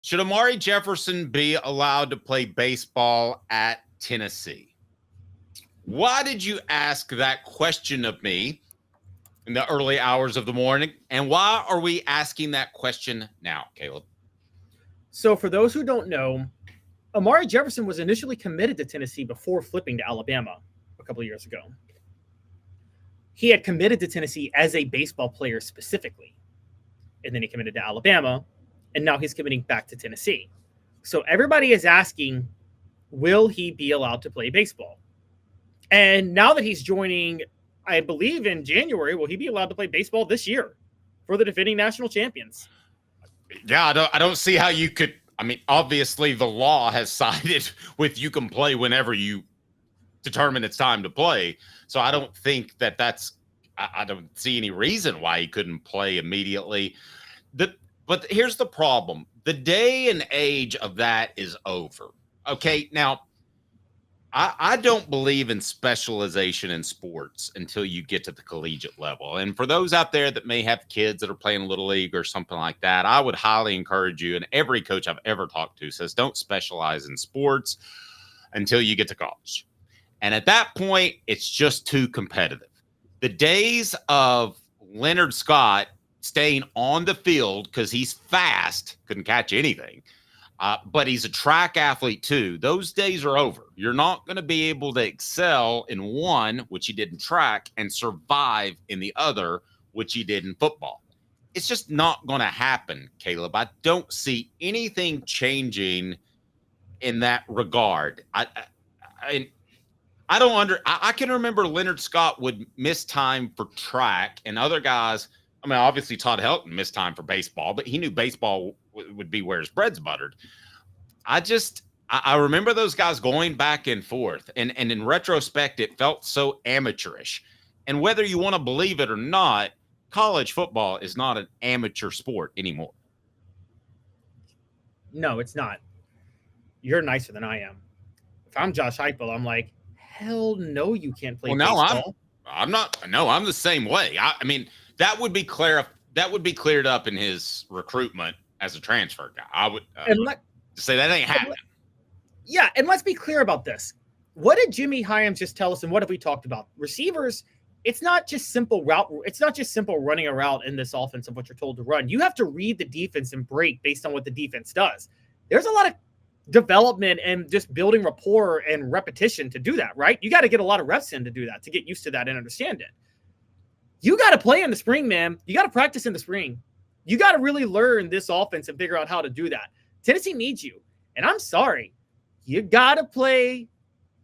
Should Amari Jefferson be allowed to play baseball at Tennessee? Why did you ask that question of me in the early hours of the morning? And why are we asking that question now, Caleb? So for those who don't know, Amari Jefferson was initially committed to Tennessee before flipping to Alabama a couple of years ago. He had committed to Tennessee as a baseball player specifically, and then he committed to Alabama, and now he's committing back to Tennessee. So everybody is asking, will he be allowed to play baseball? And now that he's joining, I believe in January, will he be allowed to play baseball this year for the defending national champions? Yeah, I don't see how you could. I mean, obviously the law has sided with you can play whenever you determine it's time to play. So I don't think I don't see any reason why he couldn't play immediately. But here's the problem. The day and age of that is over. Okay, now, I don't believe in specialization in sports until you get to the collegiate level. And for those out there that may have kids that are playing Little League or something like that, I would highly encourage you, and every coach I've ever talked to says, don't specialize in sports until you get to college. And at that point, it's just too competitive. The days of Leonard Scott staying on the field because he's fast, couldn't catch anything, but he's a track athlete too. Those days are over. You're not going to be able to excel in one, which he did in track, and survive in the other, which he did in football. It's just not going to happen, Caleb. I don't see anything changing in that regard. I can remember Leonard Scott would miss time for track, and other guys. I mean, obviously Todd Helton missed time for baseball, but he knew baseball would be where his bread's buttered. I remember those guys going back and forth, and in retrospect, it felt so amateurish. And whether you want to believe it or not, college football is not an amateur sport anymore. No, it's not. You're nicer than I am. If I'm Josh Heupel, I'm like, hell no, you can't play baseball. I'm not. No, I'm the same way. I mean, that would be cleared up in his recruitment as a transfer guy. I would say that ain't happening. Yeah, and let's be clear about this. What did Jimmy Hyams just tell us, and what have we talked about? Receivers, it's not just simple route. It's not just simple running a route in this offense of what you're told to run. You have to read the defense and break based on what the defense does. There's a lot of development and just building rapport and repetition to do that, right? You got to get a lot of reps in to do that, to get used to that and understand it. You got to play in the spring, man. You got to practice in the spring. You got to really learn this offense and figure out how to do that. Tennessee needs you. And I'm sorry, you got to play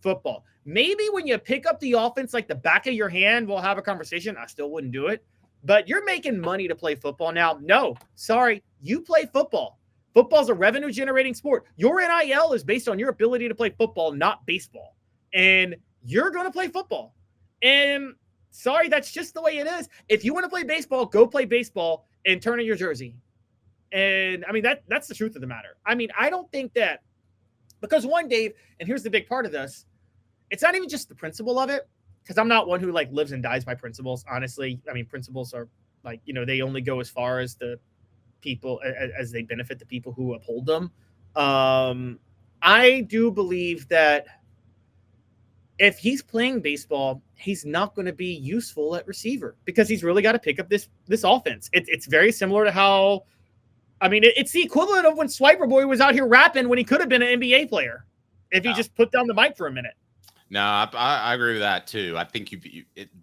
football. Maybe when you pick up the offense like the back of your hand, we'll have a conversation. I still wouldn't do it. But you're making money to play football now. No, sorry, you play football. Football's a revenue-generating sport. Your NIL is based on your ability to play football, not baseball. And you're going to play football. And sorry, that's just the way it is. If you want to play baseball, go play baseball and turn in your jersey. And, I mean, that's the truth of the matter. I mean, I don't think that – because one, Dave, and here's the big part of this, it's not even just the principle of it, because I'm not one who, like, lives and dies by principles, honestly. I mean, principles are, like, you know, they only go as far as the people as they benefit the people who uphold them. I do believe that if he's playing baseball, he's not going to be useful at receiver because he's really got to pick up this offense. It's very similar to how, I mean, it's the equivalent of when Swiper Boy was out here rapping when he could have been an NBA player if he just put down the mic for a minute. No, I agree with that too. I think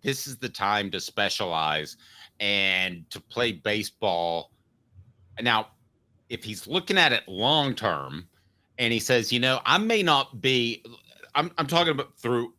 this is the time to specialize and to play baseball. Now, if he's looking at it long term and he says, you know, I may not be, I'm talking about through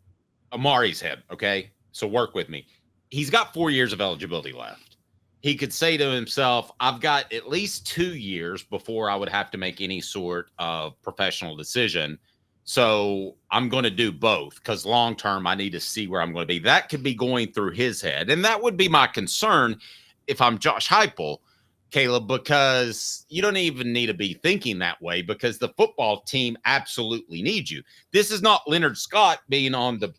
Amari's head, okay? So work with me. He's got 4 years of eligibility left. He could say to himself, I've got at least 2 years before I would have to make any sort of professional decision. So I'm going to do both because long term, I need to see where I'm going to be. That could be going through his head. And that would be my concern if I'm Josh Heupel, Caleb, because you don't even need to be thinking that way because the football team absolutely needs you. This is not Leonard Scott being on the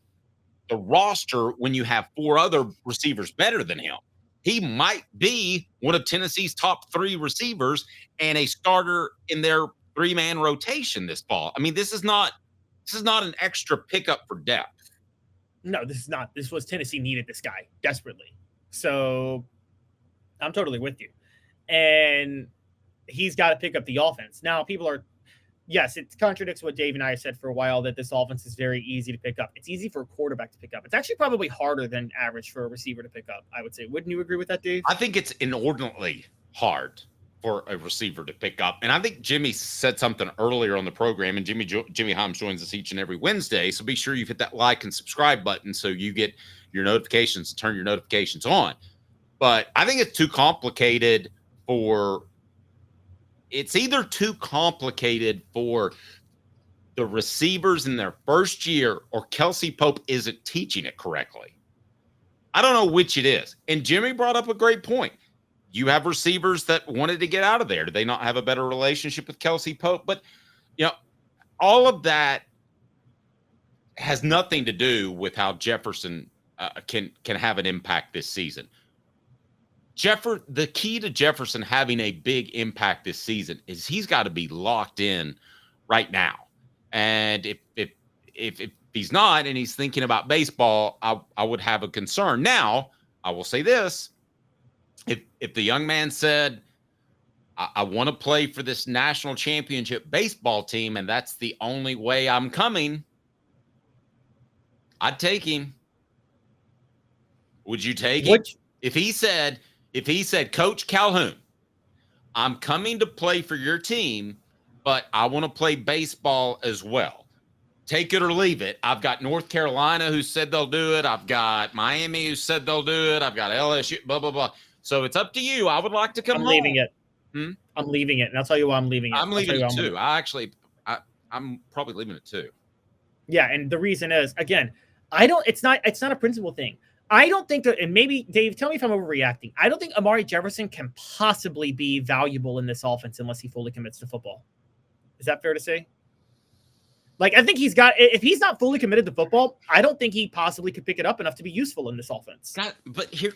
roster when you have 4 other receivers better than him. he might be one of Tennessee's top 3 receivers and a starter in their 3-man rotation this fall. I mean, this is not an extra pickup for depth. No, this is not. This was Tennessee needed this guy desperately. So I'm totally with you. And he's got to pick up the offense. Now, people are, yes, it contradicts what Dave and I have said for a while, that this offense is very easy to pick up. It's easy for a quarterback to pick up. It's actually probably harder than average for a receiver to pick up, I would say. Wouldn't you agree with that, Dave? I think it's inordinately hard for a receiver to pick up. And I think Jimmy said something earlier on the program, and Jimmy Himes joins us each and every Wednesday. So be sure you hit that like and subscribe button so you get your notifications and turn your notifications on. But I think it's too complicated it's either too complicated for the receivers in their first year, or Kelsey Pope isn't teaching it correctly. I don't know which it is. And Jimmy brought up a great point. You have receivers that wanted to get out of there. Do they not have a better relationship with Kelsey Pope? But, all of that has nothing to do with how Jefferson can have an impact this season. The key to Jefferson having a big impact this season is he's got to be locked in right now. And if he's not, and he's thinking about baseball, I would have a concern. Now, I will say this. If the young man said, I want to play for this national championship baseball team, and that's the only way I'm coming, I'd take him. Would you take him? If he said, Coach Calhoun, I'm coming to play for your team, but I want to play baseball as well. Take it or leave it. I've got North Carolina who said they'll do it. I've got Miami who said they'll do it. I've got LSU, blah, blah, blah. So it's up to you. I would like to come home. Leaving it. I'm leaving it. And I'll tell you why I'm leaving it. I'm leaving it too. I'm probably leaving it too. Yeah. And the reason is, again, it's not a principle thing. I don't think that, and maybe Dave, tell me if I'm overreacting. I don't think Amari Jefferson can possibly be valuable in this offense unless he fully commits to football. Is that fair to say? Like, I think if he's not fully committed to football, I don't think he possibly could pick it up enough to be useful in this offense. But here,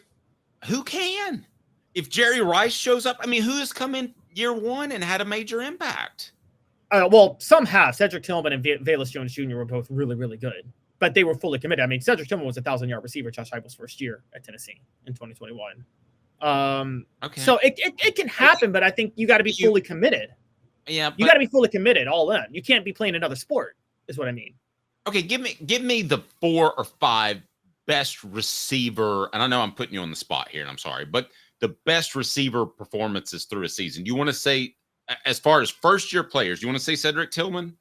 who can? If Jerry Rice shows up, I mean, who has come in year one and had a major impact? Well, some have. Cedric Tillman and Velus Jones Jr. were both really, really good, but they were fully committed. I mean, Cedric Tillman was a 1,000-yard receiver Josh Heupel's first year at Tennessee in 2021. Okay. So it can happen, but I think you got to be fully committed. Yeah, you got to be fully committed, all in. You can't be playing another sport, is what I mean. Okay, give me the 4 or 5 best receiver, and I know I'm putting you on the spot here, and I'm sorry, but the best receiver performances through a season. You want to say, as far as first-year players, you want to say Cedric Tillman?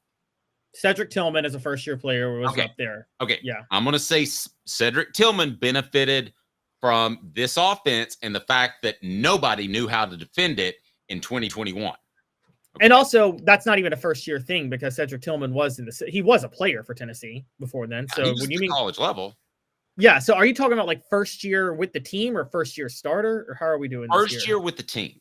Cedric Tillman as a first-year player was up there. Okay, yeah. I'm going to say Cedric Tillman benefited from this offense and the fact that nobody knew how to defend it in 2021. Okay. And also, that's not even a first-year thing because Cedric Tillman was he was a player for Tennessee before then. So when you mean college level, yeah. So are you talking about like first year with the team or first year starter, or how are we doing? First year with the team.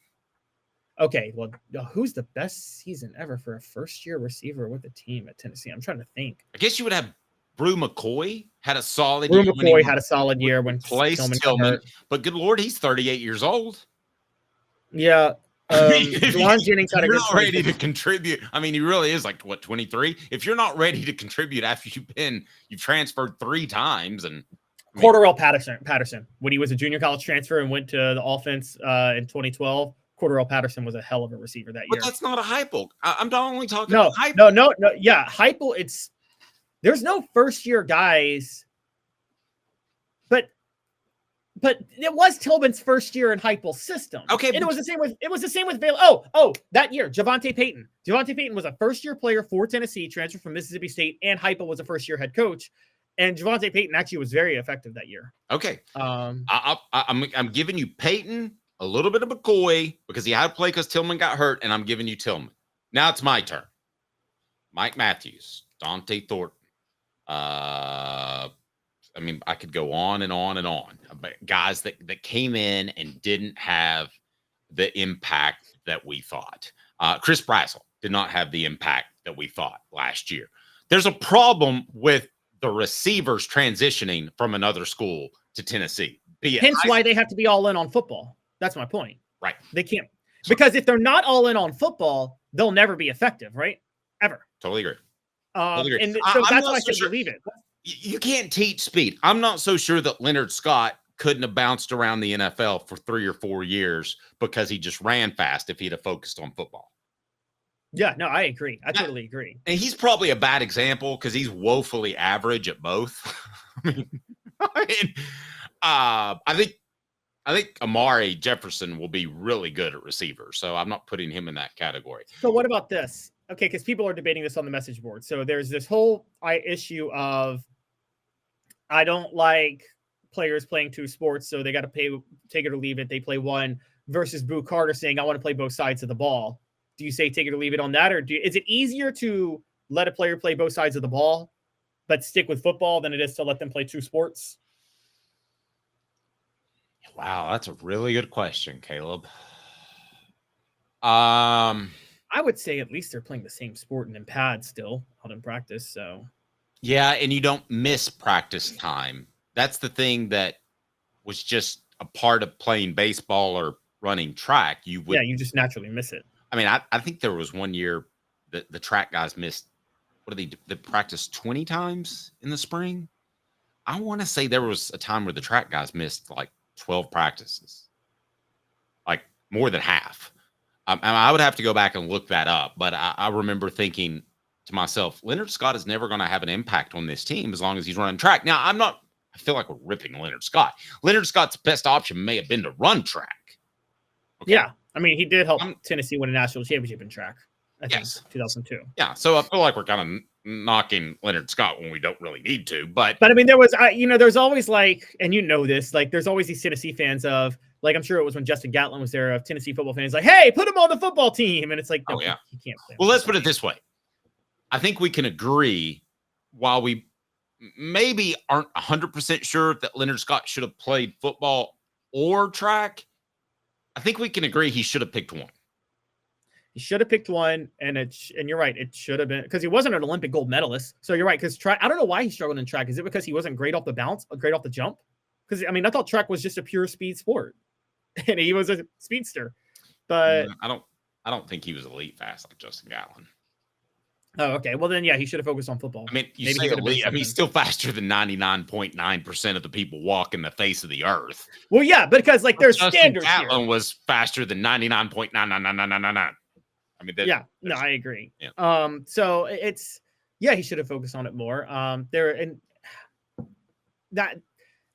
Okay, well, who's the best season ever for a first-year receiver with the team at Tennessee? I'm trying to think. I guess you would have Brew McCoy had a solid year. Brew McCoy had a solid year when Tillman, but good Lord, he's 38 years old. Yeah. Juwan Jennings had a good not ready to contribute. I mean, he really is like, what, 23? If you're not ready to contribute after you've transferred 3 times and Cordarrelle Patterson, when he was a junior college transfer and went to the offense in 2012, Cordarrelle Patterson was a hell of a receiver that year. But that's not a Heupel. I'm not only talking about Heupel. No. Yeah, Heupel, there's no first-year guys, but it was Tillman's first year in Heupel's system. Okay, and it was the same with Baylor. Oh, that year, Javonte Payton. Javonte Payton was a first-year player for Tennessee, transferred from Mississippi State, and Heupel was a first-year head coach. And Javonte Payton actually was very effective that year. Okay, I'm giving you Payton, a little bit of McCoy because he had to play because Tillman got hurt, and I'm giving you Tillman. Now it's my turn. Mike Matthews, Dante Thornton. I mean, I could go on and on and on. But guys that came in and didn't have the impact that we thought. Chris Brazzell did not have the impact that we thought last year. There's a problem with the receivers transitioning from another school to Tennessee. Hence why they have to be all in on football. That's my point. Right. They can't, because if they're not all in on football, they'll never be effective, right? Ever. Totally agree. And so that's why I said leave it. You can't teach speed. I'm not so sure that Leonard Scott couldn't have bounced around the NFL for 3 or 4 years because he just ran fast if he'd have focused on football. Yeah, no, I agree. I totally agree. And he's probably a bad example because he's woefully average at both. I think Amari Jefferson will be really good at receiver, so I'm not putting him in that category. So what about this? Okay, because people are debating this on the message board. So there's this whole issue of I don't like players playing 2 sports, so they got to take it or leave it. They play one versus Boo Carter saying, I want to play both sides of the ball. Do you say take it or leave it on that? Or is it easier to let a player play both sides of the ball, but stick with football than it is to let them play 2 sports? Wow, that's a really good question, Caleb. I would say at least they're playing the same sport and in pads still out in practice. So yeah, and you don't miss practice time. That's the thing that was just a part of playing baseball or running track. You just naturally miss it. I mean, I think there was one year that the track guys missed. What did they practiced 20 times in the spring? I want to say there was a time where the track guys missed like 12 practices, like more than half. I would have to go back and look that up, but I remember thinking to myself, Leonard Scott is never going to have an impact on this team as long as he's running track. Now, I feel like we're ripping Leonard Scott. Leonard Scott's best option may have been to run track. Okay? Yeah. I mean, he did help Tennessee win a national championship in track, I think, 2002. Yeah, so I feel like we're kind of knocking Leonard Scott when we don't really need to. But I mean, there was, there's always like, and this, like, there's always these Tennessee fans of, like, I'm sure it was when Justin Gatlin was there, of Tennessee football fans like, hey, put him on the football team. And it's like, no, he can't play. Well, let's put it this way. I think we can agree, while we maybe aren't 100% sure that Leonard Scott should have played football or track, I think we can agree he should have picked one. He should have picked one, and you're right, it should have been, because he wasn't an Olympic gold medalist. So you're right, because track, I don't know why he struggled in track. Is it because he wasn't great off the bounce, or great off the jump? Because, I mean, I thought track was just a pure speed sport, and he was a speedster. But I don't think he was elite fast like Justin Gatlin. Oh, okay. Well, then, yeah, he should have focused on football. I mean, you say elite. I mean, he's still faster than 99.9% of the people walking the face of the earth. Well, yeah, because, like, there's standards here. Gatlin was faster than 99.99999. I mean, no, I agree. Yeah. So it's, he should have focused on it more. And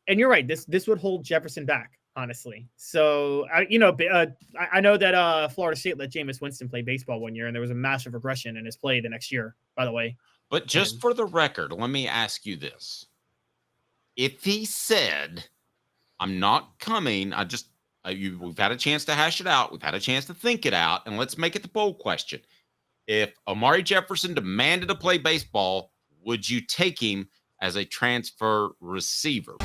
you're right. This would hold Jefferson back, honestly. So I know that Florida State let Jameis Winston play baseball one year, and there was a massive regression in his play the next year, by the way. But just for the record, let me ask you this: if he said, "I'm not coming," we've had a chance to hash it out. We've had a chance to think it out. And let's make it the poll question. If Amari Jefferson demanded to play baseball, would you take him as a transfer receiver?